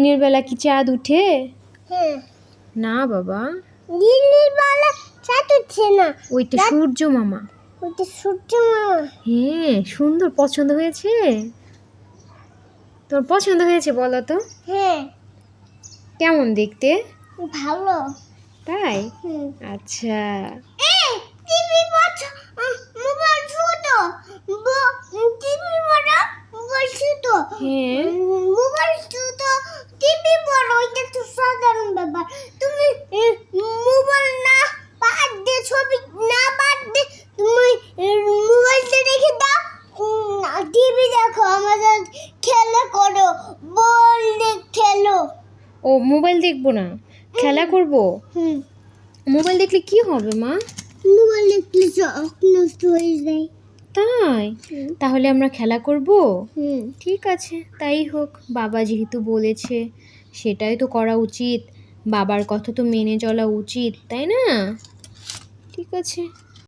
দিনের বেলা কি চাঁদ উঠে? হ্যাঁ। না বাবা, দিনের বেলা চাঁদ উঠছে না, ওইটা সূর্য মামা। ওইটা সূর্য মামা। হ্যাঁ, সুন্দর। পছন্দ হয়েছে? তোর পছন্দ হয়েছে বলো তো? হ্যাঁ, কেমন দেখতে? ভালো। তাই? হুম। আচ্ছা। এই টিভি বাচ্চা, মোবাইল ছোট, টিভি বড়, মোবাইল ছোট। হ্যাঁ। মোবাইল ছোট, টিভি বড়, এটা তো সাধারণ ব্যাপার। তুমি মোবাইল না বাদ দিয়ে, ছবি না বাদ দিয়ে তুমি মোবাইলটা রেখে দাও, টিভি দেখো, আমাদের খেলা করো, বল দিয়ে খেলো। ও, মোবাইল দেখবো না, খেলা করব? হুম। মোবাইল দেখলে কি হবে মা? মোবাইল দেখলে চোখ নষ্ট হয়ে যায়। তাই? তাহলে আমরা খেলা করব? হুম। ঠিক আছে, তাই হোক। বাবা যেহেতু বলেছে সেটাই তো করা উচিত। বাবার কথা তো মেনে চলা উচিত, তাই না? ঠিক আছে।